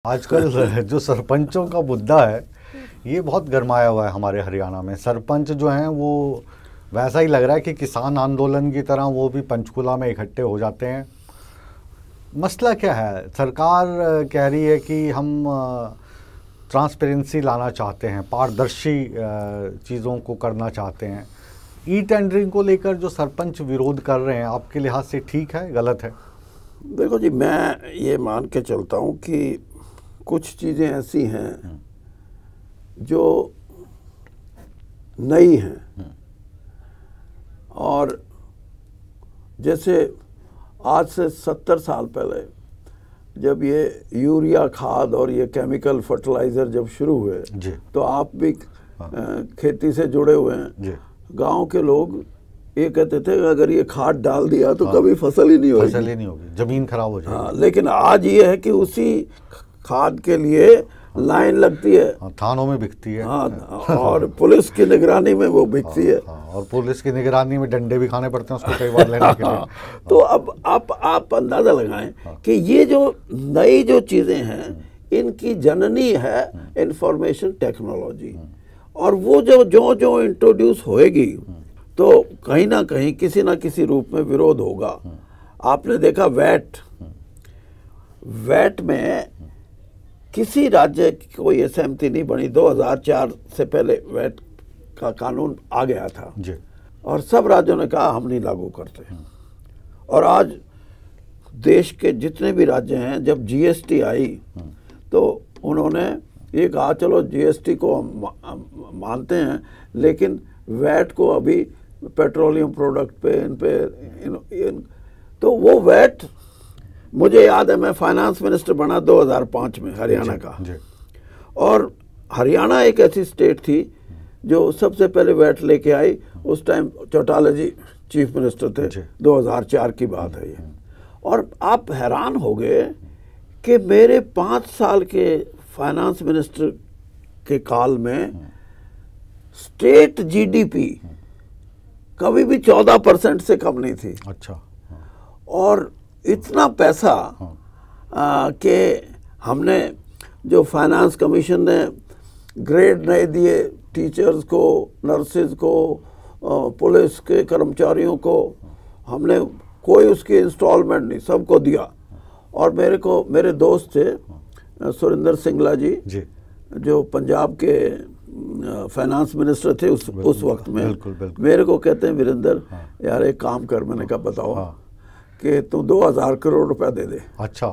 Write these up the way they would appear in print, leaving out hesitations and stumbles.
आजकल जो सरपंचों का मुद्दा है ये बहुत गरमाया हुआ है हमारे हरियाणा में। सरपंच जो हैं वो वैसा ही लग रहा है कि किसान आंदोलन की तरह वो भी पंचकूला में इकट्ठे हो जाते हैं। मसला क्या है? सरकार कह रही है कि हम ट्रांसपेरेंसी लाना चाहते हैं, पारदर्शी चीज़ों को करना चाहते हैं। ई टेंडरिंग को लेकर जो सरपंच विरोध कर रहे हैं, आपके लिहाज से ठीक है, गलत है? देखो जी, मैं ये मान के चलता हूँ कि कुछ चीज़ें ऐसी हैं जो नई हैं, और जैसे आज से 70 साल पहले जब ये यूरिया खाद और ये केमिकल फर्टिलाइज़र जब शुरू हुए तो आप भी खेती से जुड़े हुए हैं। गांव के लोग ये कहते थे कि अगर ये खाद डाल दिया तो कभी फसल ही नहीं होगी, जमीन खराब हो जाएगी। लेकिन आज ये है कि उसी खाद के लिए लाइन लगती है, थानों में बिकती है, और पुलिस की निगरानी में वो बिकती है, और पुलिस की निगरानी में डंडे भी खाने पड़ते हैं उसको कई बार लेने के लिए। तो अब आप अंदाजा लगाएं कि ये जो नई जो चीजें हैं इनकी जननी है इंफॉर्मेशन टेक्नोलॉजी, और वो जो इंट्रोड्यूस होएगी तो कहीं ना कहीं किसी ना किसी रूप में विरोध होगा। आपने देखा वैट में किसी राज्य की कोई सहमति नहीं बनी। 2004 से पहले वैट का कानून आ गया था जी, और सब राज्यों ने कहा हम नहीं लागू करते। और आज देश के जितने भी राज्य हैं, जब जीएसटी आई तो उन्होंने ये कहा चलो जीएसटी को हम मानते हैं, लेकिन वैट को अभी पेट्रोलियम प्रोडक्ट पे तो वो वैट, मुझे याद है मैं फाइनेंस मिनिस्टर बना 2005 में हरियाणा का, और हरियाणा एक ऐसी स्टेट थी जो सबसे पहले वैट लेके आई। उस टाइम चौटाला जी चीफ मिनिस्टर थे, 2004 की बात है ये। और आप हैरान हो गए कि मेरे 5 साल के फाइनेंस मिनिस्टर के काल में स्टेट जीडीपी कभी भी 14% से कम नहीं थी। अच्छा। और इतना पैसा कि हमने जो फाइनेंस कमीशन ने ग्रेड नहीं दिए टीचर्स को, नर्सेज को, पुलिस के कर्मचारियों को, हमने कोई उसकी इंस्टॉलमेंट नहीं, सबको दिया। और मेरे दोस्त थे सुरेंद्र सिंगला जी जो पंजाब के फाइनेंस मिनिस्टर थे उस वक्त में। बिल्कुल। मेरे को कहते हैं वीरेंद्र यार एक काम कर, मैंने कहा बताओ, कि तू 2000 करोड़ रुपया दे दे। अच्छा।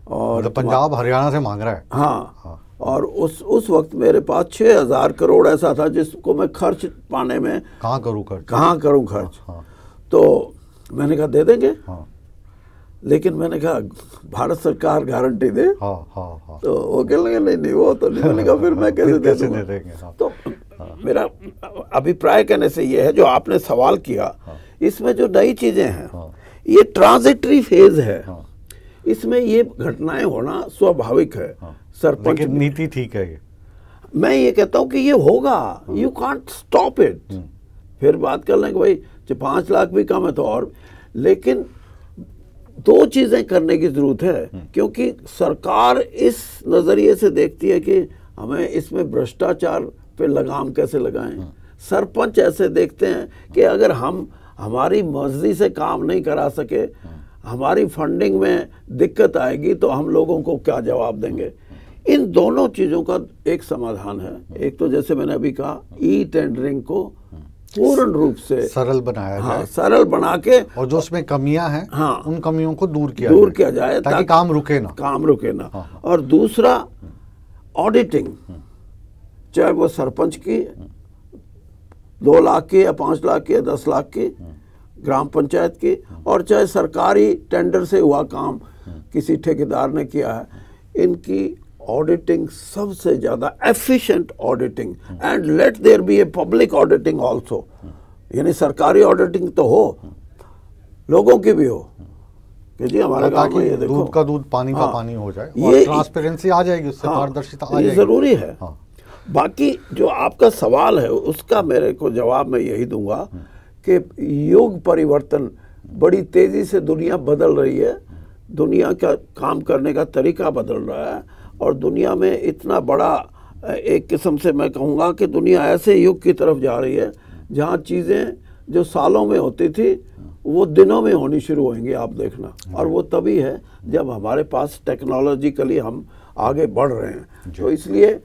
और पंजाब हरियाणा से मांग रहा है। हाँ। और उस वक्त मेरे पास 6000 करोड़ ऐसा था जिसको मैं खर्च पाने में कहाँ करूँ खर्च। तो मैंने कहा दे देंगे। लेकिन मैंने कहा भारत सरकार गारंटी दे। तो वो कहने लगे नहीं वो तो नहीं। मैंने कहा फिर मैं कैसे दे दूंगा। तो मेरा अभिप्राय कहने से ये है, जो आपने सवाल किया, इसमें जो नई चीजें हैं ये ट्रांजिटरी फेज है, इसमें ये घटनाएं होना स्वाभाविक है। सरपंच नीति ठीक है ये, मैं ये कहता हूँ कि ये होगा, यू कांट स्टॉप इट। फिर बात कर लें कि भाई 5 लाख भी कम है तो और, लेकिन 2 चीजें करने की जरूरत है, क्योंकि सरकार इस नजरिए से देखती है कि हमें इसमें भ्रष्टाचार पे लगाम कैसे लगाएं। सरपंच ऐसे देखते हैं कि अगर हम हमारी मर्जी से काम नहीं करा सके, हमारी फंडिंग में दिक्कत आएगी तो हम लोगों को क्या जवाब देंगे। इन दोनों चीजों का एक समाधान है। एक तो जैसे मैंने अभी कहा, ई टेंडरिंग को पूर्ण रूप से सरल बनाया जाए, सरल बना के, और जो उसमें कमियां हैं उन कमियों को दूर किया जाए ताकि काम रुके ना। और दूसरा ऑडिटिंग, चाहे वो सरपंच की 2 लाख की या 5 लाख की या 10 लाख की, ग्राम पंचायत की, और चाहे सरकारी टेंडर से हुआ काम किसी ठेकेदार ने किया है, इनकी ऑडिटिंग सबसे ज्यादा efficient auditing, and let there be a public auditing also. यानी सरकारी ऑडिटिंग तो हो, लोगों की भी हो कि जी हमारे गांव में ये देखो, दूध का दूध पानी का पानी हो जाए, ये ट्रांसपेरेंसी आ जाएगी, उससे पारदर्शिता आ जाएगी, जरूरी है। बाकी जो आपका सवाल है उसका मेरे को जवाब मैं यही दूंगा कि युग परिवर्तन, बड़ी तेजी से दुनिया बदल रही है, दुनिया का काम करने का तरीका बदल रहा है, और दुनिया में इतना बड़ा एक किस्म से मैं कहूँगा कि दुनिया ऐसे युग की तरफ जा रही है जहाँ चीज़ें जो सालों में होती थी वो दिनों में होनी शुरू होंगी, आप देखना। और वो तभी है जब हमारे पास टेक्नोलॉजिकली हम आगे बढ़ रहे हैं। तो इसलिए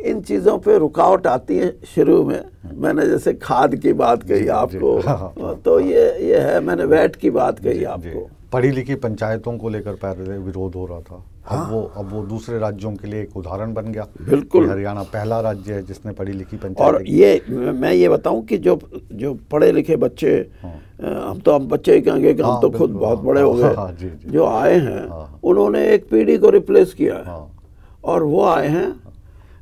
इन चीज़ों पे रुकावट आती है शुरू में। मैंने जैसे खाद की बात कही आपको, तो ये है, मैंने वैट की बात कही आपको। पढ़ी लिखी पंचायतों को लेकर पहले विरोध हो रहा था, अब वो दूसरे राज्यों के लिए एक उदाहरण बन गया। बिल्कुल, हरियाणा पहला राज्य है जिसने पढ़ी लिखी पंचायत। और ये मैं ये बताऊं कि जो पढ़े लिखे बच्चे, हम बच्चे ही कहेंगे कि हम तो खुद बहुत बड़े हो गए, जो आए हैं उन्होंने एक पीढ़ी को रिप्लेस किया है। और वो आए हैं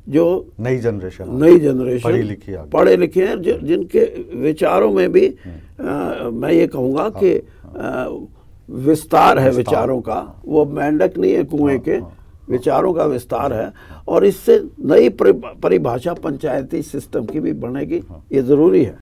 जो नई जनरेशन पढ़े लिखे हैं, जिनके विचारों में भी मैं ये कहूँगा कि विस्तार है विचारों का। वो मेंढक नहीं है कुएं के, विचारों का विस्तार है। और इससे नई परिभाषा पंचायती सिस्टम की भी बनेगी, ये ज़रूरी है।